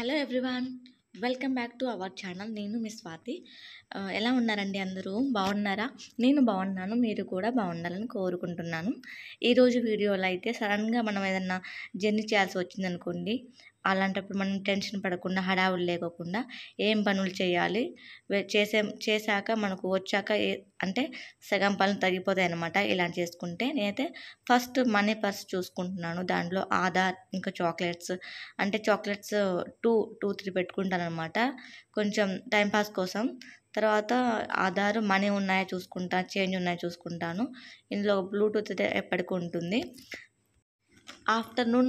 Hello everyone. Welcome back to our channel. నేను మీ స్వాతి. ఎలా ఉన్నారండి అందరూ? బాగున్నారా? నేను బాగున్నాను. మీరు కూడా బాగుండాలని కోరుకుంటున్నాను. ఈరోజు వీడియోలో అయితే సడన్గా మనం ఏదన్నా జర్నీ చేయాల్సి వచ్చిందనుకోండి, అలాంటప్పుడు మనం టెన్షన్ పడకుండా, హడావుడి లేకోకుండా ఏం పనులు చేయాలి, చేశాక మనకు వచ్చాక అంటే సగం పనులు తగ్గిపోతాయి అన్నమాట. ఇలా చేసుకుంటే నేనైతే ఫస్ట్ మనీ పర్స్ చూసుకుంటున్నాను. దాంట్లో ఆధార్, ఇంకా చాక్లెట్స్, అంటే చాక్లెట్స్ 3 పెట్టుకుంటానన్నమాట కొంచెం టైంపాస్ కోసం. తర్వాత ఆధార్, మనీ ఉన్నాయో చూసుకుంటాను, చేంజ్ ఉన్నాయో చూసుకుంటాను. ఇందులో బ్లూటూత్ అయితే ఎప్పటికీ ఉంటుంది. ఆఫ్టర్నూన్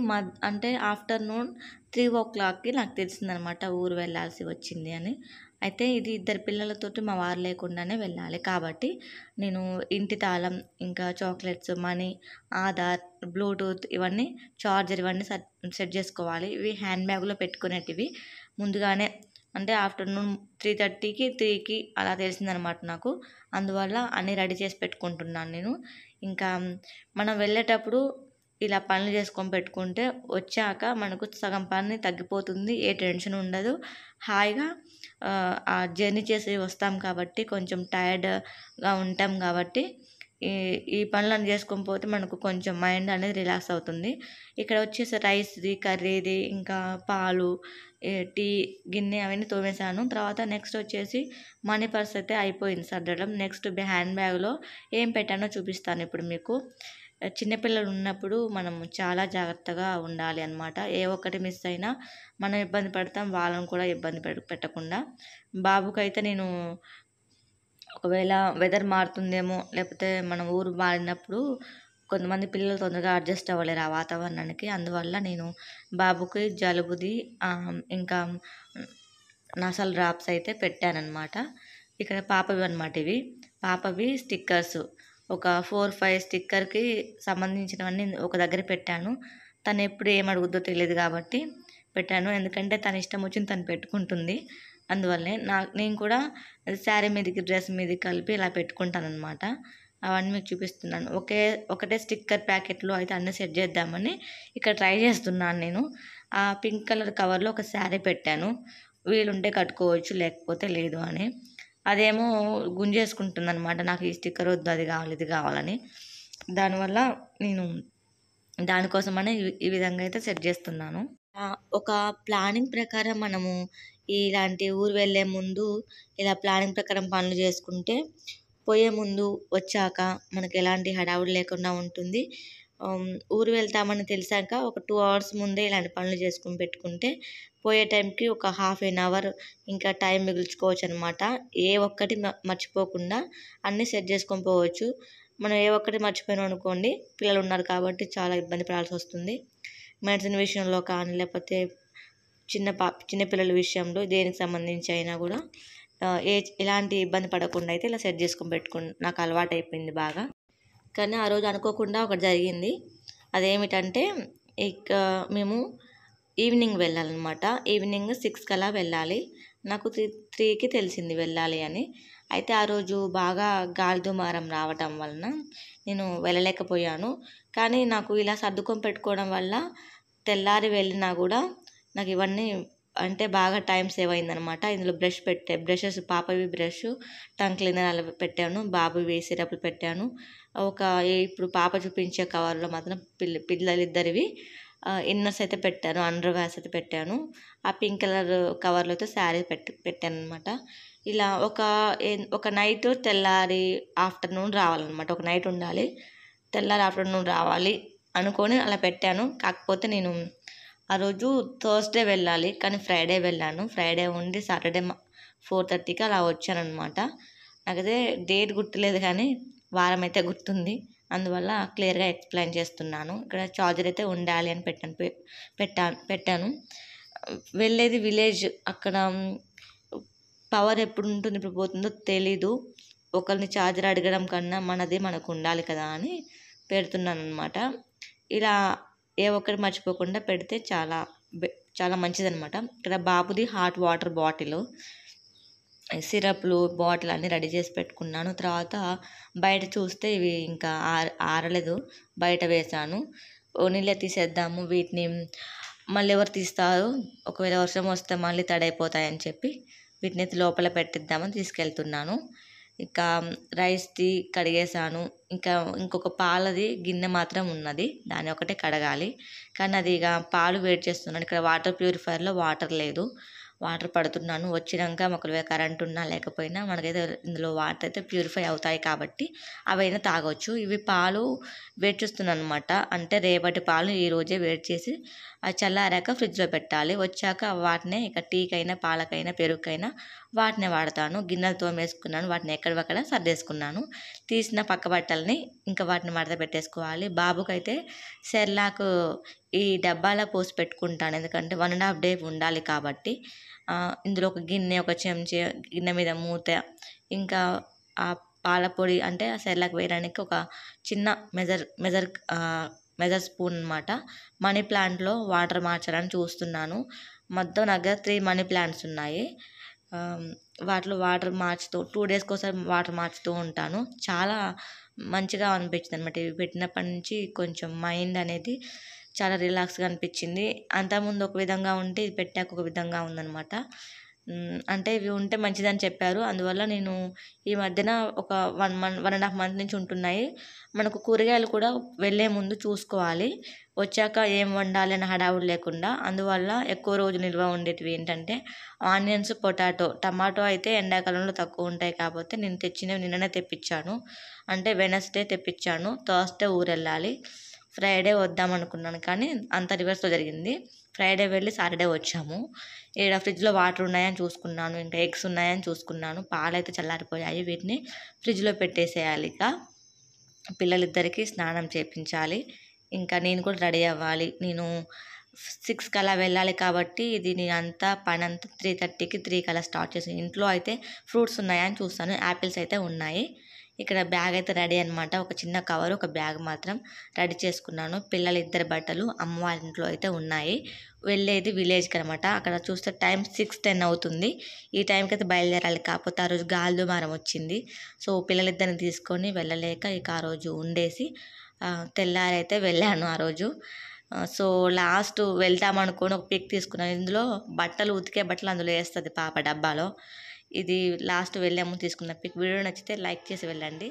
3 o'clockకి నాకు తెలిసిందనమాట ఊరు వెళ్ళాల్సి వచ్చింది అని. అయితే ఇది 2 పిల్లలతోటి మా వారు లేకుండానే వెళ్ళాలి కాబట్టి నేను ఇంటి తాళం, ఇంకా చాక్లెట్స్, మనీ, ఆధార్, బ్లూటూత్, ఇవన్నీ చార్జర్ ఇవన్నీ సెట్ చేసుకోవాలి. ఇవి హ్యాండ్ బ్యాగ్లో పెట్టుకునేటివి ముందుగానే, అంటే ఆఫ్టర్నూన్ 3:30కి 3కి అలా తెలిసిందనమాట నాకు. అందువల్ల అన్నీ రెడీ చేసి పెట్టుకుంటున్నాను నేను. ఇంకా మనం వెళ్ళేటప్పుడు ఇలా పనులు చేసుకొని పెట్టుకుంటే వచ్చాక మనకు సగం పని తగ్గిపోతుంది. ఏ టెన్షన్ ఉండదు. హాయిగా ఆ జర్నీ చేసి వస్తాం కాబట్టి కొంచెం టైర్డ్గా ఉంటాం కాబట్టి ఈ ఈ పనులను చేసుకొని పోతే మనకు కొంచెం మైండ్ అనేది రిలాక్స్ అవుతుంది. ఇక్కడ వచ్చేసి రైస్ది, కర్రీది, ఇంకా పాలు, టీ గిన్నె అవన్నీ తోమేశాను. తర్వాత నెక్స్ట్ వచ్చేసి మనీ పర్స్ అయితే అయిపోయింది సర్దడం. నెక్స్ట్ హ్యాండ్ బ్యాగ్లో ఏం పెట్టానో చూపిస్తాను ఇప్పుడు మీకు. చిన్నపిల్లలు ఉన్నప్పుడు మనం చాలా జాగ్రత్తగా ఉండాలి అన్నమాట. ఏ ఒక్కటి మిస్ అయినా మనం ఇబ్బంది పడతాం, వాళ్ళని కూడా ఇబ్బంది పెట్టకుండా. బాబుకైతే నేను ఒకవేళ వెదర్ మారుతుందేమో, లేకపోతే మనం ఊరు మారినప్పుడు కొంతమంది పిల్లలు తొందరగా అడ్జస్ట్ అవ్వలేరు ఆ వాతావరణానికి. అందువల్ల నేను బాబుకి జలుబుది, ఇంకా నసల్ డ్రాప్స్ అయితే పెట్టానన్నమాట. ఇక్కడ పాపవి అనమాట ఇవి. పాపవి స్టిక్కర్స్ ఒక 4-5 స్టిక్కర్కి సంబంధించినవన్నీ ఒక దగ్గర పెట్టాను. తను ఎప్పుడు ఏం అడుగుద్దో తెలియదు కాబట్టి పెట్టాను. ఎందుకంటే తన ఇష్టం వచ్చింది తను పెట్టుకుంటుంది. అందువల్లే నేను కూడా శారీ మీదకి, డ్రెస్ మీదకి కలిపి ఇలా పెట్టుకుంటాను అనమాట. అవన్నీ మీకు చూపిస్తున్నాను. ఒకటే స్టిక్కర్ ప్యాకెట్లో అయితే అన్నీ సెట్ చేద్దామని ఇక్కడ ట్రై చేస్తున్నాను నేను. ఆ పింక్ కలర్ కవర్లో ఒక శారీ పెట్టాను. వీలుంటే కట్టుకోవచ్చు, లేకపోతే లేదు అని. అదేమో గుంజేసుకుంటుంది అనమాట. నాకు ఈ స్టిక్కర్ వద్దు, అది కావాలి, ఇది కావాలని. దానివల్ల నేను దానికోసమనే ఈ విధంగా అయితే సెట్ చేస్తున్నాను. ఒక ప్లానింగ్ ప్రకారం మనము ఇలాంటి ఊరు వెళ్ళే ముందు ఇలా ప్లానింగ్ ప్రకారం పనులు చేసుకుంటే పోయే ముందు, వచ్చాక మనకు ఎలాంటి హడావుడి లేకుండా ఉంటుంది. ఊరు వెళ్తామని తెలిసాక ఒక 2 hours ముందే ఇలాంటి పనులు చేసుకుని పెట్టుకుంటే పోయే టైంకి ఒక 1/2 hour ఇంకా టైం మిగుల్చుకోవచ్చు అనమాట. ఏ ఒక్కటి మర్చిపోకుండా అన్నీ సెట్ చేసుకొని పోవచ్చు. మనం ఏ ఒక్కటి మర్చిపోయినాం అనుకోండి, పిల్లలు ఉన్నారు కాబట్టి చాలా ఇబ్బంది పడాల్సి వస్తుంది. మెడిసిన్ విషయంలో కానీ, లేకపోతే చిన్నపిల్లల విషయంలో దేనికి సంబంధించి అయినా కూడా ఎలాంటి ఇబ్బంది పడకుండా అయితే ఇలా సెట్ చేసుకొని నాకు అలవాటు అయిపోయింది బాగా. కానీ ఆ రోజు అనుకోకుండా ఒకటి జరిగింది. అదేమిటంటే ఇక మేము ఈవినింగ్ వెళ్ళాలన్నమాట. ఈవినింగ్ 6 కల్లా వెళ్ళాలి. నాకు 3కి తెలిసింది వెళ్ళాలి అని. అయితే ఆ రోజు బాగా గాలి దుమారం రావటం వలన నేను వెళ్ళలేకపోయాను. కానీ నాకు ఇలా సర్దుకొని పెట్టుకోవడం వల్ల తెల్లారి వెళ్ళినా కూడా నాకు ఇవన్నీ అంటే బాగా టైం సేవ్ అయిందనమాట. ఇందులో బ్రషెస్, పాపవి బ్రష్, టంగ్ క్లీనర్ అలా పెట్టాను. బాబువి సిరప్లు పెట్టాను. ఇప్పుడు పాప చూపించే కవర్లో మాత్రం పిల్లలిద్దరివి ఇన్నర్స్ అయితే పెట్టాను, అండర్ వేర్స్ అయితే పెట్టాను. ఆ పింక్ కలర్ కవర్లో అయితే శారీ పెట్టాను అనమాట. ఇలా ఒక నైట్, తెల్లారి ఆఫ్టర్నూన్ రావాలన్నమాట. ఒక నైట్ ఉండాలి, తెల్లారి ఆఫ్టర్నూన్ రావాలి అనుకొని అలా పెట్టాను. కాకపోతే నేను ఆ రోజు థర్స్డే వెళ్ళాలి, కానీ ఫ్రైడే వెళ్ళాను. ఫ్రైడే ఉండి సాటర్డే 4:30కి అలా వచ్చానమాట. నాకైతే డేట్ గుర్తులేదు కానీ వారం అయితే గుర్తుంది. అందువల్ల క్లియర్గా ఎక్స్ప్లెయిన్ చేస్తున్నాను. ఇక్కడ చార్జర్ అయితే ఉండాలి అని పెట్టాను. వెళ్ళేది విలేజ్. అక్కడ పవర్ ఎప్పుడు ఉంటుంది, ఎప్పుడు పోతుందో తెలీదు. ఒకరిని చార్జర్ అడగడం కన్నా మనది మనకు ఉండాలి కదా అని పెడుతున్నాను అనమాట. ఇలా ఏ ఒక్కటి మర్చిపోకుండా పెడితే చాలా చాలా మంచిదనమాట. ఇక్కడ బాబుది హాట్ వాటర్ బాటిల్, సిరప్లు బాటిల్ అన్నీ రెడీ చేసి పెట్టుకున్నాను. తర్వాత బయట చూస్తే ఇవి ఇంకా ఆరలేదు, బయట వేసాను. నీళ్ళే తీసేద్దాము, వీటిని మళ్ళీ ఎవరు తీస్తారు, ఒకవేళ వర్షం వస్తే మళ్ళీ తడైపోతాయని చెప్పి వీటిని లోపల పెట్టిద్దామని తీసుకెళ్తున్నాను. ఇంకా రైస్ది కడిగేసాను. ఇంకా ఇంకొక పాలది గిన్నె మాత్రం ఉన్నది, దాన్ని ఒకటే కడగాలి. కానీ అది ఇక పాలు వేడి చేస్తున్నాను. ఇక్కడ వాటర్ ప్యూరిఫైయర్లో వాటర్ లేదు, వాటర్ పడుతున్నాను. వచ్చినాక ఒకవేళ కరెంట్ ఉన్నా లేకపోయినా మనకైతే ఇందులో వాటర్ అయితే ప్యూరిఫై అవుతాయి కాబట్టి అవైనా తాగొచ్చు. ఇవి పాలు వేడి చేస్తున్నాను అనమాట. అంటే రేపటి పాలు ఈరోజే వేడి చేసి అది చల్లారాక ఫ్రిడ్జ్లో పెట్టాలి. వచ్చాక వాటినే ఇక టీకైనా పాలకైనా పెరుగుకైనా వాటినే వాడతాను. గిన్నెలు తోమేసుకున్నాను, వాటిని ఎక్కడక్కడ సర్దేసుకున్నాను. తీసిన పక్క బట్టల్ని ఇంకా వాటిని మడత పెట్టేసుకోవాలి. బాబుకైతే సెర్లాక్ ఈ డబ్బాలో పోసి పెట్టుకుంటాను, ఎందుకంటే 1.5 డే ఉండాలి కాబట్టి. ఇందులో ఒక గిన్నె, ఒక చెంచా, గిన్నె మీద మూత, ఇంకా ఆ పాల పొడి అంటే ఆ సెర్లాక్ వేయడానికి ఒక చిన్న మెజర్ స్పూన్ అనమాట. మనీ ప్లాంట్లో వాటర్ మార్చాలని చూస్తున్నాను. మొత్తం నా దగ్గర 3 మనీ ప్లాంట్స్ ఉన్నాయి. వాటిలో వాటర్ మార్చుతూ 2 డేస్కి ఒకసారి వాటర్ మార్చుతూ ఉంటాను. చాలా మంచిగా అనిపించింది అనమాట. ఇవి పెట్టినప్పటి నుంచి కొంచెం మైండ్ అనేది చాలా రిలాక్స్గా అనిపించింది. అంతకుముందు ఒక విధంగా ఉంటే ఇది పెట్టాక ఒక విధంగా ఉందన్నమాట. అంటే ఇవి ఉంటే మంచిదని చెప్పారు. అందువల్ల నేను ఈ మధ్యన ఒక 1.5 మంత్ నుంచి ఉంటున్నాయి. మనకు కూరగాయలు కూడా వెళ్ళే ముందు చూసుకోవాలి, వచ్చాక ఏం వండాలి అని హడావుడి లేకుండా. అందువల్ల ఎక్కువ రోజు నిల్వ ఉండేటివి ఏంటంటే ఆనియన్స్, పొటాటో. టమాటో అయితే ఎండాకాలంలో తక్కువ ఉంటాయి కాబట్టి నేను తెచ్చినవి నిన్ననే తెప్పించాను. అంటే వెనస్డే తెప్పించాను, థర్స్డే ఊరెళ్ళాలి. ఫ్రైడే వద్దాం అనుకున్నాను కానీ అంత రివర్స్లో జరిగింది. ఫ్రైడే వెళ్ళి సాటర్డే వచ్చాము. ఈడ ఫ్రిడ్జ్లో వాటర్ ఉన్నాయని చూసుకున్నాను, ఇంకా ఎగ్స్ ఉన్నాయని చూసుకున్నాను. పాలైతే చల్లారిపోయాయి, వీటిని ఫ్రిడ్జ్లో పెట్టేసేయాలి. ఇక పిల్లలిద్దరికీ స్నానం చేయించాలి, ఇంకా నేను కూడా రెడీ అవ్వాలి. నేను 6కి అలా వెళ్ళాలి కాబట్టి ఇది నేనంతా పనంతా 3:30కి 3కి అలా స్టార్ట్ చేసాను. ఇంట్లో అయితే ఫ్రూట్స్ ఉన్నాయని చూస్తాను, యాపిల్స్ అయితే ఉన్నాయి. ఇక్కడ బ్యాగ్ అయితే రెడీ అనమాట. ఒక చిన్న కవర్, ఒక బ్యాగ్ మాత్రం రెడీ చేసుకున్నాను. పిల్లలు 2 బట్టలు అమ్మ వాళ్ళ ఇంట్లో అయితే ఉన్నాయి. వెళ్ళేది విలేజ్కి అనమాట. అక్కడ చూస్తే టైం 6:10 అవుతుంది. ఈ టైంకి అయితే బయలుదేరాలి, కాకపోతే ఆ రోజు గాలి దుమారం వచ్చింది. సో పిల్లలిద్దరిని తీసుకొని వెళ్ళలేక ఇక ఆ రోజు ఉండేసి తెల్లారైతే వెళ్ళాను ఆ రోజు. సో లాస్ట్ వెళ్దాం అనుకొని ఒక పిక్ తీసుకున్నాను. ఇందులో బట్టలు, ఉతికే బట్టలు అందులో వేస్తుంది పాప డబ్బాలో. ఇది లాస్ట్ వెళ్ళాము తీసుకున్న పిక్. వీడియో నచ్చితే లైక్ చేసి వెళ్ళండి.